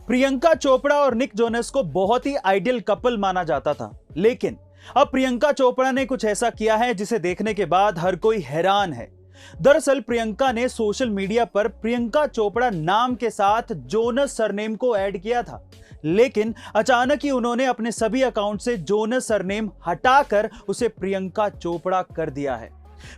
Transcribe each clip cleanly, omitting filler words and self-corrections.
प्रियंका चोपड़ा और Nick Jonas को बहुत ही आइडियल कपल माना जाता था, लेकिन अब प्रियंका चोपड़ा ने कुछ ऐसा किया है जिसे देखने के बाद हर कोई हैरान है। दरअसल प्रियंका ने सोशल मीडिया पर प्रियंका चोपड़ा नाम के साथ जोनस सरनेम को ऐड किया था, लेकिन अचानक ही उन्होंने अपने सभी अकाउंट से जोनस सरनेम हटाकर उसे प्रियंका चोपड़ा कर दिया है।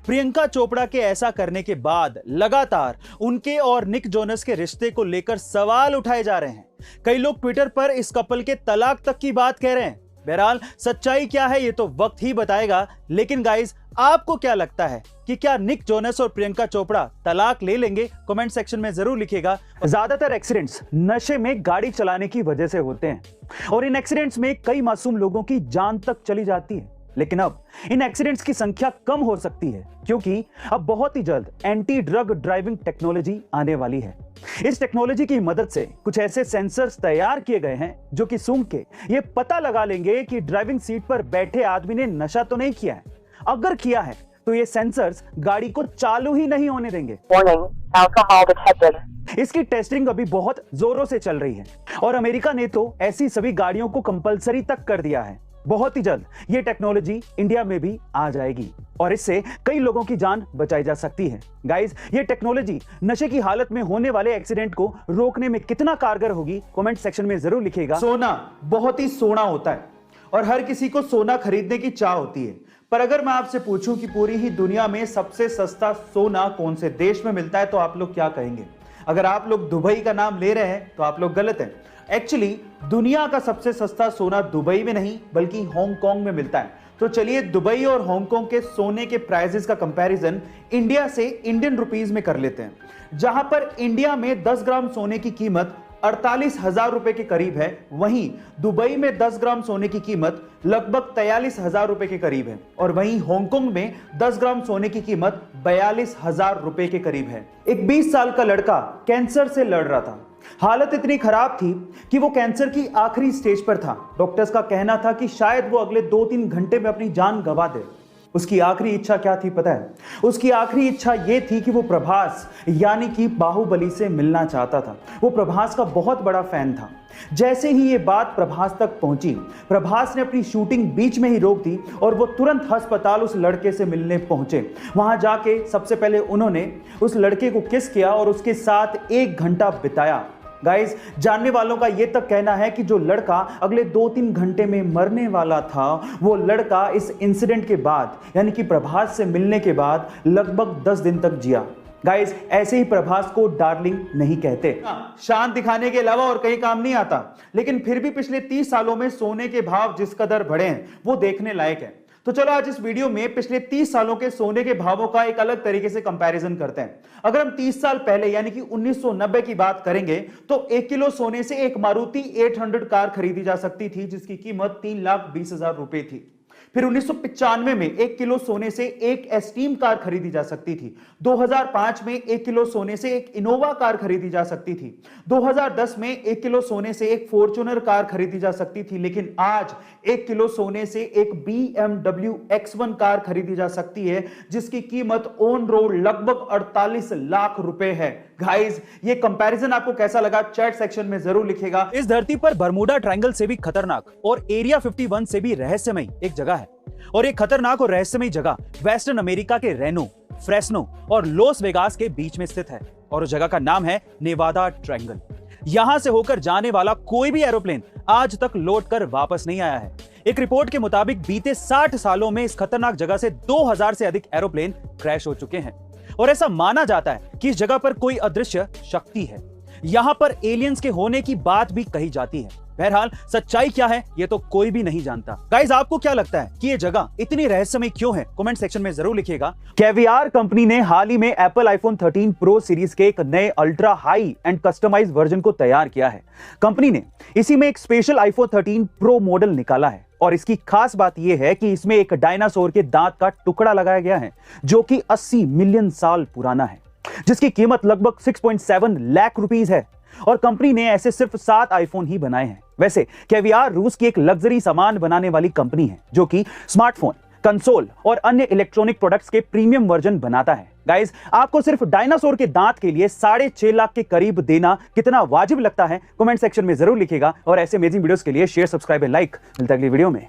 प्रियंका चोपड़ा के ऐसा करने के बाद लगातार उनके और निक जोनस के रिश्ते को लेकर सवाल उठाए जा रहे हैं। कई लोग ट्विटर पर इस कपल के तलाक तक की बात कह रहे हैं। बहरहाल सच्चाई क्या है ये तो वक्त ही बताएगा, लेकिन गाइस आपको क्या लगता है कि क्या निक जोनस और प्रियंका चोपड़ा तलाक ले लेंगे? कमेंट सेक्शन में जरूर लिखिएगा। ज्यादातर एक्सीडेंट्स नशे में गाड़ी चलाने की वजह से होते हैं और इन एक्सीडेंट्स में कई मासूम लोगों की जान तक चली जाती है। लेकिन अब इन एक्सीडेंट्स की संख्या कम हो सकती है क्योंकि अब बहुत ही जल्द एंटी ड्रग ड्राइविंग टेक्नोलॉजी आने वाली है। इस टेक्नोलॉजी की मदद से कुछ ऐसे सेंसर्स तैयार किए गए हैं जो कि सूंघ के ये पता लगा लेंगे कि ड्राइविंग सीट पर बैठे आदमी ने नशा तो नहीं किया है। अगर किया है तो ये सेंसर्स गाड़ी को चालू ही नहीं होने देंगे। इसकी टेस्टिंग अभी बहुत जोरों से चल रही है और अमेरिका ने तो ऐसी सभी गाड़ियों को कंपलसरी तक कर दिया है। बहुत ही जल्द ये टेक्नोलॉजी इंडिया में भी आ जाएगी और इससे कई लोगों की जान बचाई जा सकती है। गाइस, ये टेक्नोलॉजी नशे की हालत में होने वाले एक्सीडेंट को रोकने में कितना कारगर होगी, कमेंट सेक्शन में जरूर लिखिएगा। सोना बहुत ही सोना होता है और हर किसी को सोना खरीदने की चाह होती है, पर अगर मैं आपसे पूछूं कि पूरी ही दुनिया में सबसे सस्ता सोना कौन से देश में मिलता है तो आप लोग क्या कहेंगे? अगर आप लोग दुबई का नाम ले रहे हैं तो आप लोग गलत हैं। एक्चुअली दुनिया का सबसे सस्ता सोना दुबई में नहीं बल्कि हांगकांग में मिलता है। तो चलिए दुबई और हांगकांग के सोने के प्राइसेस का कंपैरिजन इंडिया से इंडियन रुपीस में कर लेते हैं। जहां पर इंडिया में 10 ग्राम सोने की कीमत 48,000 रुपए के करीब है, वहीं दुबई में 10 ग्राम सोने की कीमत लगभग 43,000 रुपए के करीब है और वहीं हांगकांग में 10 ग्राम सोने की कीमत 42,000 रुपए के करीब है। एक 20 साल का लड़का कैंसर से लड़ रहा था। हालत इतनी खराब थी कि वो कैंसर की आखिरी स्टेज पर था। डॉक्टर्स का कहना था कि शायद वो अगले 2-3 घंटे में अपनी जान गंवा दे। उसकी आखिरी इच्छा क्या थी पता है? उसकी आखिरी इच्छा ये थी कि वो प्रभास यानी कि बाहुबली से मिलना चाहता था। वो प्रभास का बहुत बड़ा फैन था। जैसे ही ये बात प्रभास तक पहुंची, प्रभास ने अपनी शूटिंग बीच में ही रोक दी और वो तुरंत अस्पताल उस लड़के से मिलने पहुंचे। वहां जाके सबसे पहले उन्होंने उस लड़के को किस किया और उसके साथ 1 घंटा बिताया। गाइस, जानने वालों का यह तक कहना है कि जो लड़का अगले 2-3 घंटे में मरने वाला था, वो लड़का इस इंसिडेंट के बाद यानी कि प्रभास से मिलने के बाद लगभग 10 दिन तक जिया। गाइस, ऐसे ही प्रभास को डार्लिंग नहीं कहते। शान दिखाने के अलावा और कहीं काम नहीं आता, लेकिन फिर भी पिछले 30 सालों में सोने के भाव जिस कदर बढ़े हैं वो देखने लायक है। तो चलो आज इस वीडियो में पिछले 30 सालों के सोने के भावों का एक अलग तरीके से कंपैरिजन करते हैं। अगर हम 30 साल पहले यानी कि 1990 की बात करेंगे तो 1 किलो सोने से एक मारुति 800 कार खरीदी जा सकती थी जिसकी कीमत 3,20,000 रुपए थी। फिर 1995 में 1 किलो सोने से एक एस्टीम कार खरीदी जा सकती थी। 2005 में 1 किलो सोने से एक इनोवा कार खरीदी जा सकती थी। 2010 में 1 किलो सोने से एक फॉर्च्यूनर कार खरीदी जा सकती थी, लेकिन आज 1 किलो सोने से एक BMW X1 कार खरीदी जा सकती है जिसकी कीमत ऑन रोड लगभग 48 लाख रुपए है। गाइस, ये कंपैरिजन आपको कैसा लगा चैट सेक्शन में जरूर लिखिएगा। इस धरती पर बर्मुडा ट्रायंगल से भी खतरनाक और एरिया 51 से भी रहस्यमयी एक जगह है और एक खतरनाक और रहस्यमयी जगह वेस्टर्न अमेरिका के रेनो, फ्रेस्नो और लॉस वेगास के बीच में स्थित है और उस जगह का नाम है नेवादा ट्रायंगल। यहां से होकर जाने वाला कोई भी एरोप्लेन आज तक लौट कर वापस नहीं आया है। एक रिपोर्ट के मुताबिक बीते 60 सालों में इस खतरनाक जगह से 2000 से अधिक एरोप्लेन क्रैश हो चुके हैं और ऐसा माना जाता है कि इस जगह पर कोई अदृश्य शक्ति है। यहां पर एलियंस के होने की बात भी कही जाती है। बहरहाल सच्चाई क्या है ये तो कोई भी नहीं जानता। गाइस, आपको क्या लगता है कि ये जगह इतनी रहस्यमय क्यों है? कमेंट सेक्शन में जरूर लिखिएगा। कैवियार कंपनी ने हाल ही में एप्पल आईफोन 13 प्रो सीरीज के एक नए ultra high end customised version को तैयार किया है। कंपनी ने इसी में एक स्पेशल आईफोन 13 प्रो मॉडल निकाला है और इसकी खास बात यह है कि इसमें एक डायनासोर के दांत का टुकड़ा लगाया गया है जो कि 80 मिलियन साल पुराना है, जिसकी कीमत लगभग 6.7 लाख रुपीस है और कंपनी ने ऐसे सिर्फ 7 आईफोन ही बनाए हैं। वैसे कैवियार रूस की एक लग्जरी सामान बनाने वाली कंपनी है जो कि स्मार्टफोन, कंसोल और अन्य इलेक्ट्रॉनिक प्रोडक्ट्स के प्रीमियम वर्जन बनाता है। गाइस, आपको सिर्फ डायनासोर के दांत के लिए 6.5 लाख के करीब देना कितना वाजिब लगता है? कमेंट सेक्शन में जरूर लिखिएगा और ऐसे अमेजिंग वीडियोस के लिए शेयर, सब्सक्राइब एंड लाइक। मिलता है अगली वीडियो में।